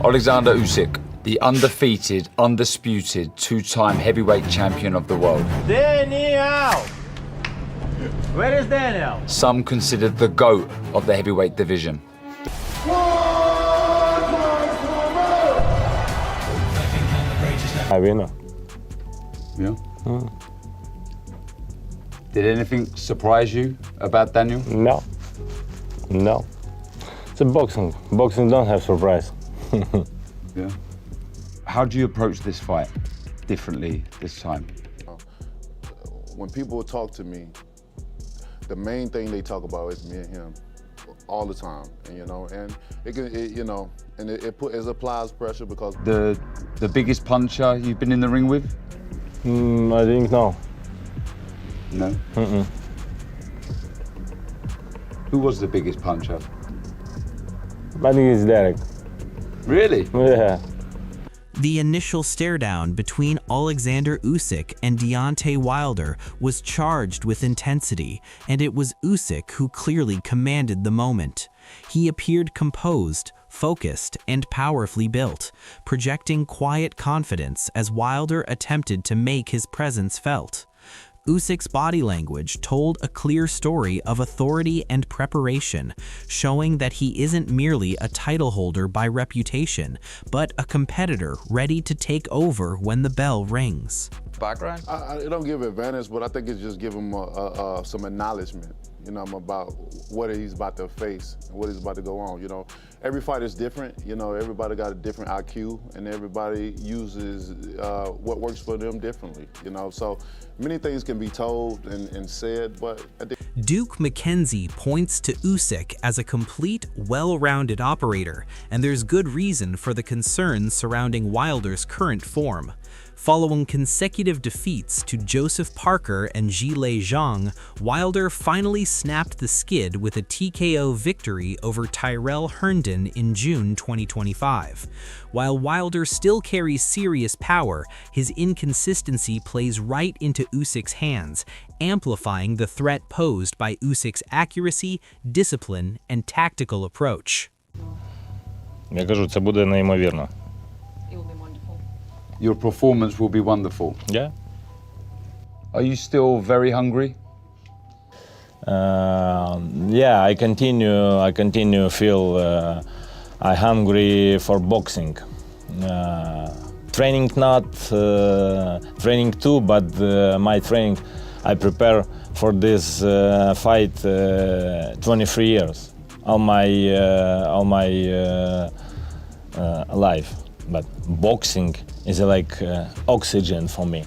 Oleksandr Usyk, the undefeated, undisputed, two-time heavyweight champion of the world. Daniel! Where is Daniel? Some considered the GOAT of the heavyweight division. I win. Yeah. Did anything surprise you about Daniel? No. No. It's a boxing. Boxing don't have surprise. Yeah. How do you approach this fight differently this time? When people talk to me, the main thing they talk about is me and him all the time, and it applies pressure because The biggest puncher you've been in the ring with? I think no. No. Who was the biggest puncher? I think it's Derek. Really? Yeah. The initial stare-down between Oleksandr Usyk and Deontay Wilder was charged with intensity, and it was Usyk who clearly commanded the moment. He appeared composed, focused, and powerfully built, projecting quiet confidence as Wilder attempted to make his presence felt. Usyk's body language told a clear story of authority and preparation, showing that he isn't merely a title holder by reputation, but a competitor ready to take over when the bell rings. Background? I don't give advantage, but I think it's just give him some acknowledgement, about what he's about to face and what he's about to go on. Every fight is different. Everybody got a different IQ, and everybody uses what works for them differently. So many things can be told and said, but Duke McKenzie points to Usyk as a complete, well-rounded operator, and there's good reason for the concerns surrounding Wilder's current form. Following consecutive defeats to Joseph Parker and Zhilei Zhang, Wilder finally snapped the skid with a TKO victory over Tyrell Herndon in June 2025. While Wilder still carries serious power, his inconsistency plays right into Usyk's hands, amplifying the threat posed by Usyk's accuracy, discipline, and tactical approach. Я кажу, це буде неймовірно. Your performance will be wonderful. Yeah. Are you still very hungry? Yeah, I continue feel I hungry for boxing. Training not, training too, but my training, I prepare for this fight 23 years, all my life. But boxing is like oxygen for me.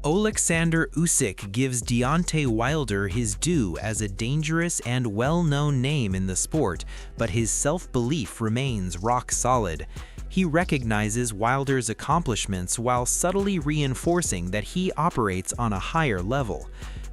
Oleksandr Usyk gives Deontay Wilder his due as a dangerous and well-known name in the sport, but his self-belief remains rock solid. He recognizes Wilder's accomplishments while subtly reinforcing that he operates on a higher level.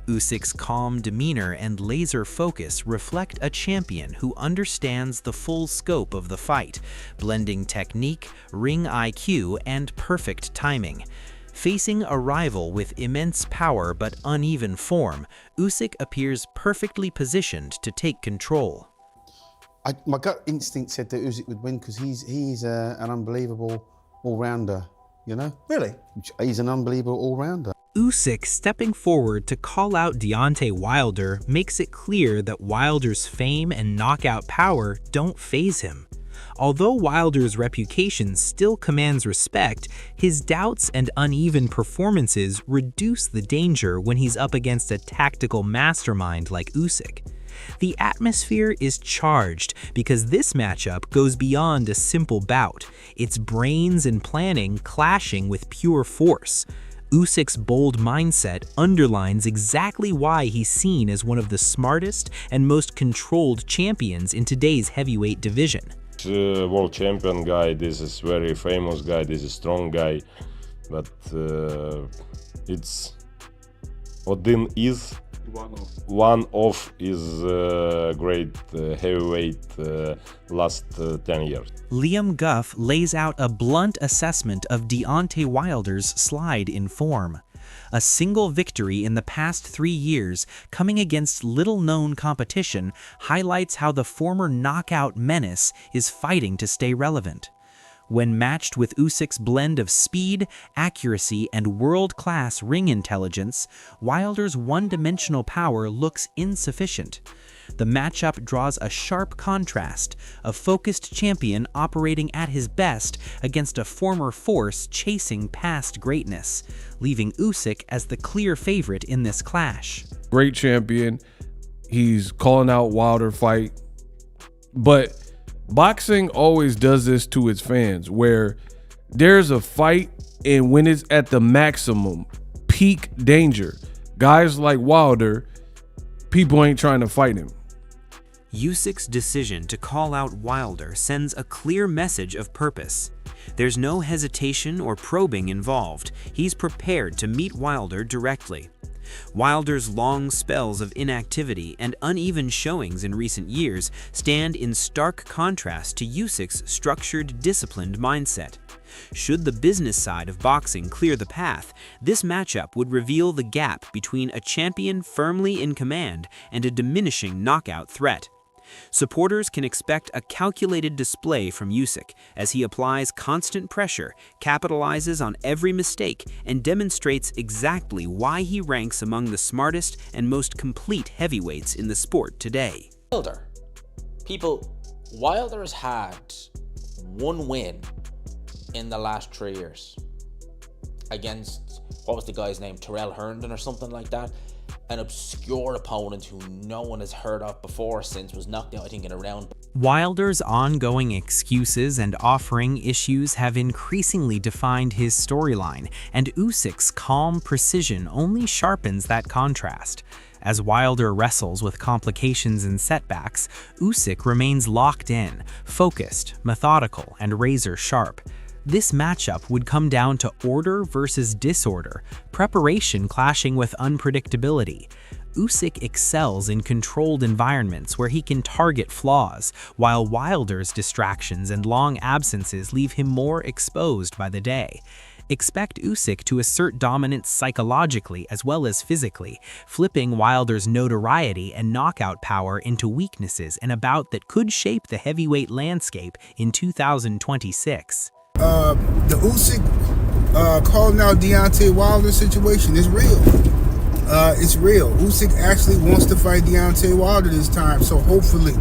Usyk's calm demeanor and laser focus reflect a champion who understands the full scope of the fight, blending technique, ring IQ, and perfect timing. Facing a rival with immense power but uneven form, Usyk appears perfectly positioned to take control. My gut instinct said that Usyk would win because he's an unbelievable all-rounder, Really? He's an unbelievable all-rounder. Usyk stepping forward to call out Deontay Wilder makes it clear that Wilder's fame and knockout power don't faze him. Although Wilder's reputation still commands respect, his doubts and uneven performances reduce the danger when he's up against a tactical mastermind like Usyk. The atmosphere is charged because this matchup goes beyond a simple bout. It's brains and planning clashing with pure force. Usyk's bold mindset underlines exactly why he's seen as one of the smartest and most controlled champions in today's heavyweight division. World champion guy, this is very famous guy, this is strong guy, but it's один из one of is great heavyweight last 10 years. Liam Gough lays out a blunt assessment of Deontay Wilder's slide in form. A single victory in the past 3 years, coming against little-known competition, highlights how the former knockout menace is fighting to stay relevant. When matched with Usyk's blend of speed, accuracy, and world-class ring intelligence, Wilder's one-dimensional power looks insufficient. The matchup draws a sharp contrast, a focused champion operating at his best against a former force chasing past greatness, leaving Usyk as the clear favorite in this clash. Great champion. He's calling out Wilder fight. But boxing always does this to its fans, where there's a fight and when it's at the maximum, peak danger, guys like Wilder, people ain't trying to fight him. Usyk's decision to call out Wilder sends a clear message of purpose. There's no hesitation or probing involved. He's prepared to meet Wilder directly. Wilder's long spells of inactivity and uneven showings in recent years stand in stark contrast to Usyk's structured, disciplined mindset. Should the business side of boxing clear the path, this matchup would reveal the gap between a champion firmly in command and a diminishing knockout threat. Supporters can expect a calculated display from Usyk as he applies constant pressure, capitalizes on every mistake, and demonstrates exactly why he ranks among the smartest and most complete heavyweights in the sport today. Wilder. Wilder has had one win in the last 3 years against, what was the guy's name, Terrell Herndon or something like that. An obscure opponent who no one has heard of before since was knocked out, I think, in a round. Wilder's ongoing excuses and offering issues have increasingly defined his storyline, and Usyk's calm precision only sharpens that contrast. As Wilder wrestles with complications and setbacks, Usyk remains locked in, focused, methodical, and razor-sharp. This matchup would come down to order versus disorder, preparation clashing with unpredictability. Usyk excels in controlled environments where he can target flaws, while Wilder's distractions and long absences leave him more exposed by the day. Expect Usyk to assert dominance psychologically as well as physically, flipping Wilder's notoriety and knockout power into weaknesses in a bout that could shape the heavyweight landscape in 2026. The Usyk calling out Deontay Wilder situation is real. It's real. Usyk actually wants to fight Deontay Wilder this time, so hopefully,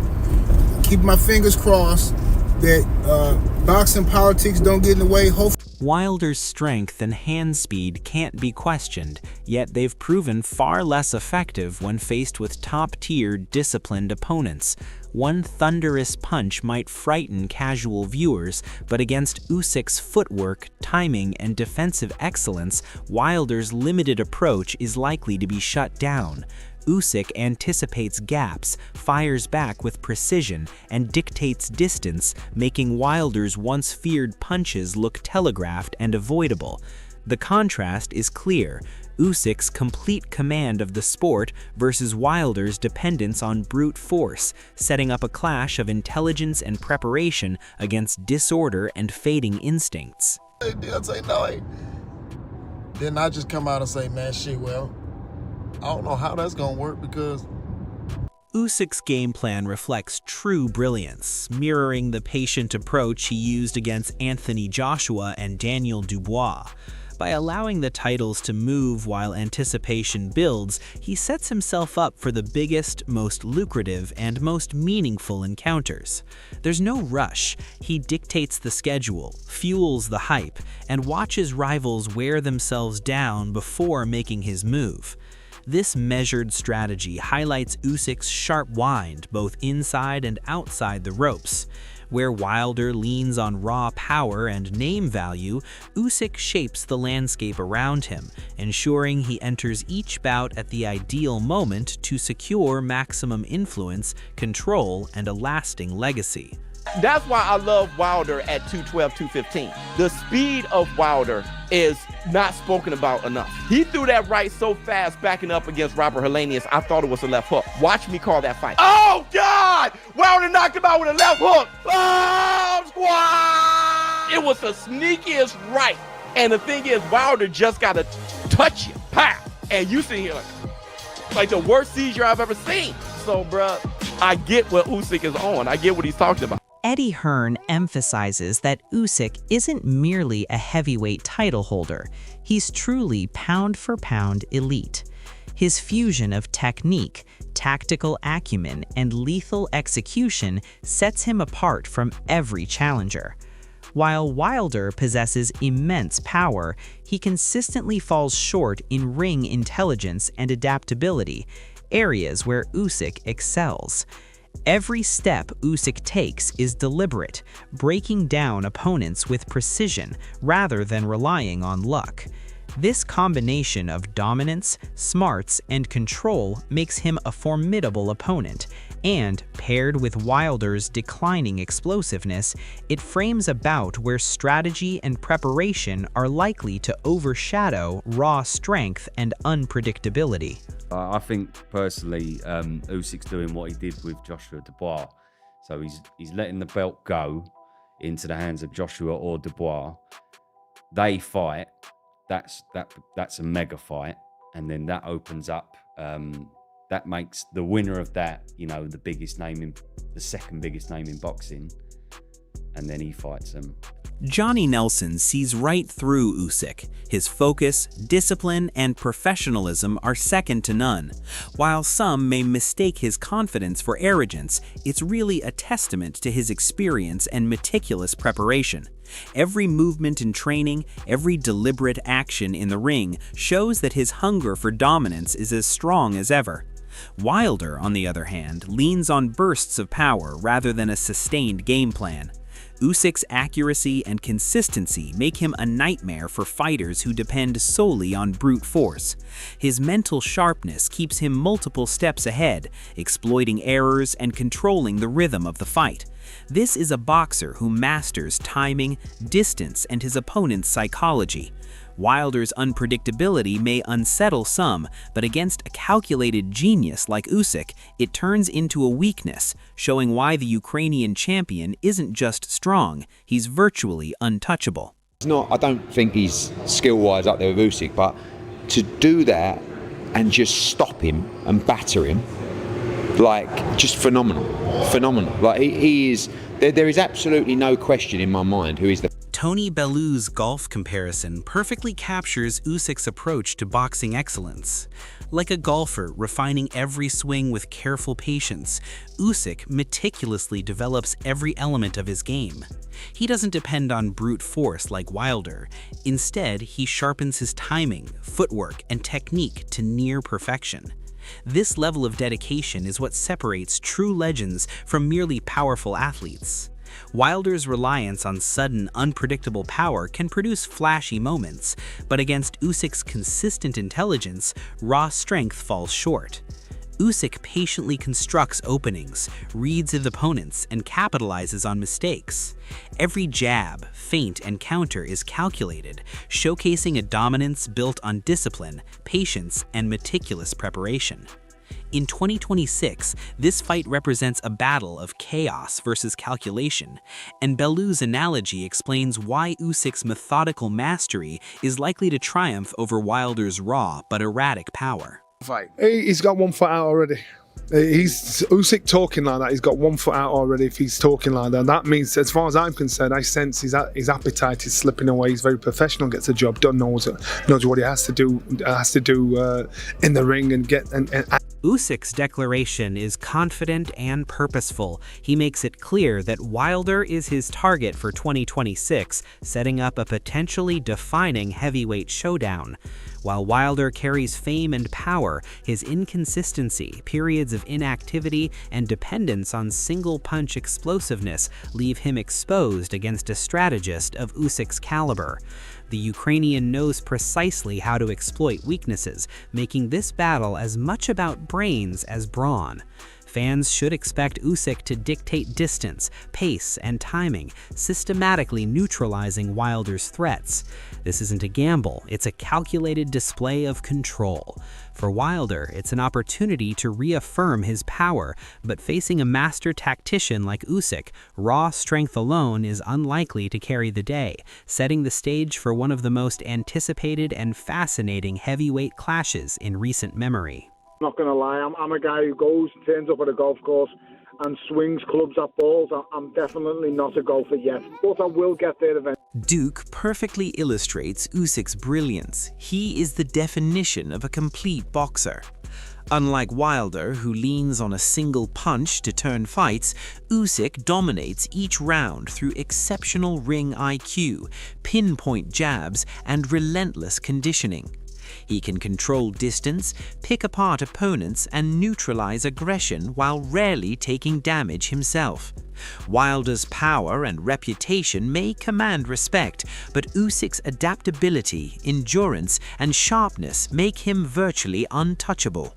keep my fingers crossed that boxing politics don't get in the way. Wilder's strength and hand speed can't be questioned, yet they've proven far less effective when faced with top-tier, disciplined opponents. One thunderous punch might frighten casual viewers, but against Usyk's footwork, timing, and defensive excellence, Wilder's limited approach is likely to be shut down. Usyk anticipates gaps, fires back with precision, and dictates distance, making Wilder's once feared punches look telegraphed and avoidable. The contrast is clear: Usyk's complete command of the sport versus Wilder's dependence on brute force, setting up a clash of intelligence and preparation against disorder and fading instincts. They'll say no. Then I just come out and say, man, shit, well, I don't know how that's gonna work because Usyk's game plan reflects true brilliance, mirroring the patient approach he used against Anthony Joshua and Daniel Dubois. By allowing the titles to move while anticipation builds, he sets himself up for the biggest, most lucrative, and most meaningful encounters. There's no rush. He dictates the schedule, fuels the hype, and watches rivals wear themselves down before making his move. This measured strategy highlights Usyk's sharp wind both inside and outside the ropes. Where Wilder leans on raw power and name value, Usyk shapes the landscape around him, ensuring he enters each bout at the ideal moment to secure maximum influence, control, and a lasting legacy. That's why I love Wilder at 212, 215. The speed of Wilder is not spoken about enough. He threw that right so fast backing up against Robert Helenius, I thought it was a left hook. Watch me call that fight. Oh, God! Wilder knocked him out with a left hook. Oh, squad! It was the sneakiest right. And the thing is, Wilder just got to touch you. Pow! And you see here like the worst seizure I've ever seen. So, bruh, I get what Usyk is on. I get what he's talking about. Eddie Hearn emphasizes that Usyk isn't merely a heavyweight title holder, he's truly pound-for-pound elite. His fusion of technique, tactical acumen, and lethal execution sets him apart from every challenger. While Wilder possesses immense power, he consistently falls short in ring intelligence and adaptability, areas where Usyk excels. Every step Usyk takes is deliberate, breaking down opponents with precision rather than relying on luck. This combination of dominance, smarts, and control makes him a formidable opponent, and, paired with Wilder's declining explosiveness, it frames a bout where strategy and preparation are likely to overshadow raw strength and unpredictability. I think, personally, Usyk's doing what he did with Joshua Dubois. So he's letting the belt go into the hands of Joshua or Dubois. They fight. That's a mega fight, and then that opens up. That makes the winner of that, the second biggest name in boxing, and then he fights him. Johnny Nelson sees right through Usyk. His focus, discipline, and professionalism are second to none. While some may mistake his confidence for arrogance, it's really a testament to his experience and meticulous preparation. Every movement in training, every deliberate action in the ring shows that his hunger for dominance is as strong as ever. Wilder, on the other hand, leans on bursts of power rather than a sustained game plan. Usyk's accuracy and consistency make him a nightmare for fighters who depend solely on brute force. His mental sharpness keeps him multiple steps ahead, exploiting errors and controlling the rhythm of the fight. This is a boxer who masters timing, distance, and his opponent's psychology. Wilder's unpredictability may unsettle some, but against a calculated genius like Usyk, it turns into a weakness, showing why the Ukrainian champion isn't just strong, he's virtually untouchable. I don't think he's skill-wise up there with Usyk, but to do that and just stop him and batter him, just phenomenal. Like he is, there is absolutely no question in my mind who is the... Tony Bellew's golf comparison perfectly captures Usyk's approach to boxing excellence. Like a golfer refining every swing with careful patience, Usyk meticulously develops every element of his game. He doesn't depend on brute force like Wilder. Instead, he sharpens his timing, footwork, and technique to near perfection. This level of dedication is what separates true legends from merely powerful athletes. Wilder's reliance on sudden, unpredictable power can produce flashy moments, but against Usyk's consistent intelligence, raw strength falls short. Usyk patiently constructs openings, reads his opponents, and capitalizes on mistakes. Every jab, feint, and counter is calculated, showcasing a dominance built on discipline, patience, and meticulous preparation. In 2026, this fight represents a battle of chaos versus calculation, and Bellew's analogy explains why Usyk's methodical mastery is likely to triumph over Wilder's raw but erratic power. He's got 1 foot out already. He's Usyk talking like that. He's got 1 foot out already. If he's talking like that, that means, as far as I'm concerned, I sense his appetite is slipping away. He's very professional, gets the job done, knows what he has to do in the ring and get. Usyk's declaration is confident and purposeful. He makes it clear that Wilder is his target for 2026, setting up a potentially defining heavyweight showdown. While Wilder carries fame and power, his inconsistency, periods of inactivity, and dependence on single-punch explosiveness leave him exposed against a strategist of Usyk's caliber. The Ukrainian knows precisely how to exploit weaknesses, making this battle as much about brains as brawn. Fans should expect Usyk to dictate distance, pace, and timing, systematically neutralizing Wilder's threats. This isn't a gamble, it's a calculated display of control. For Wilder, it's an opportunity to reaffirm his power, but facing a master tactician like Usyk, raw strength alone is unlikely to carry the day, setting the stage for one of the most anticipated and fascinating heavyweight clashes in recent memory. I'm not going to lie, I'm a guy who turns up at a golf course and swings clubs at balls, I'm definitely not a golfer yet, but I will get there eventually. Duke perfectly illustrates Usyk's brilliance. He is the definition of a complete boxer. Unlike Wilder, who leans on a single punch to turn fights, Usyk dominates each round through exceptional ring IQ, pinpoint jabs, and relentless conditioning. He can control distance, pick apart opponents, and neutralize aggression while rarely taking damage himself. Wilder's power and reputation may command respect, but Usyk's adaptability, endurance, and sharpness make him virtually untouchable.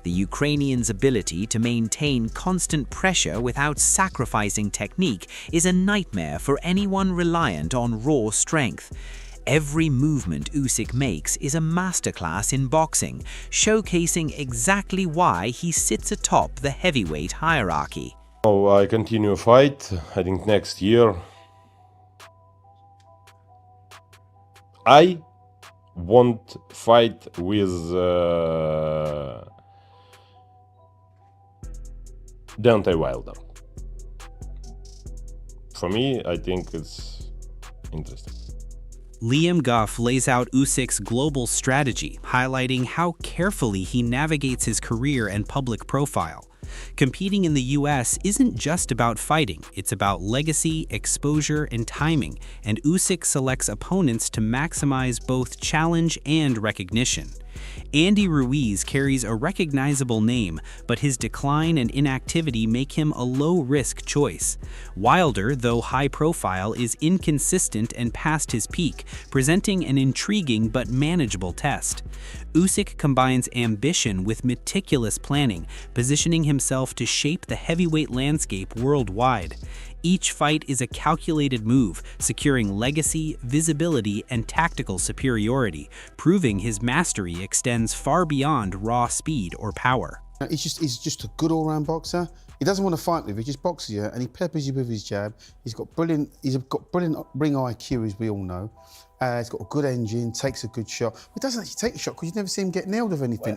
The Ukrainian's ability to maintain constant pressure without sacrificing technique is a nightmare for anyone reliant on raw strength. Every movement Usyk makes is a masterclass in boxing, showcasing exactly why he sits atop the heavyweight hierarchy. Oh, I continue fight. I think next year I won't fight with Deontay Wilder. For me, I think it's interesting. Liam Goff lays out Usyk's global strategy, highlighting how carefully he navigates his career and public profile. Competing in the US isn't just about fighting, it's about legacy, exposure, and timing, and Usyk selects opponents to maximize both challenge and recognition. Andy Ruiz carries a recognizable name, but his decline and inactivity make him a low-risk choice. Wilder, though high-profile, is inconsistent and past his peak, presenting an intriguing but manageable test. Usyk combines ambition with meticulous planning, positioning himself to shape the heavyweight landscape worldwide. Each fight is a calculated move, securing legacy, visibility, and tactical superiority, proving his mastery extends far beyond raw speed or power. He's just a good all-round boxer. He doesn't want to fight with you, he just boxes you and he peppers you with his jab. He's got brilliant ring IQ, as we all know. He's got a good engine, takes a good shot. He doesn't actually take a shot because you never see him get nailed with anything.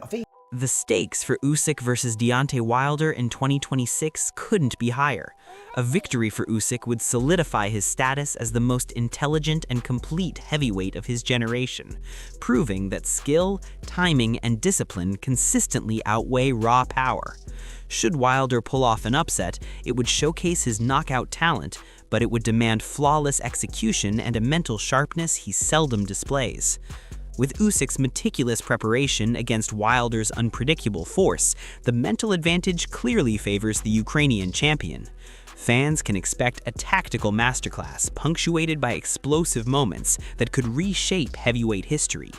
The stakes for Usyk versus Deontay Wilder in 2026 couldn't be higher. A victory for Usyk would solidify his status as the most intelligent and complete heavyweight of his generation, proving that skill, timing, and discipline consistently outweigh raw power. Should Wilder pull off an upset, it would showcase his knockout talent, but it would demand flawless execution and a mental sharpness he seldom displays. With Usyk's meticulous preparation against Wilder's unpredictable force, the mental advantage clearly favors the Ukrainian champion. Fans can expect a tactical masterclass punctuated by explosive moments that could reshape heavyweight history.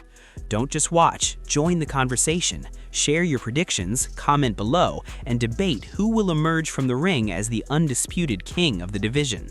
Don't just watch, join the conversation, share your predictions, comment below, and debate who will emerge from the ring as the undisputed king of the division.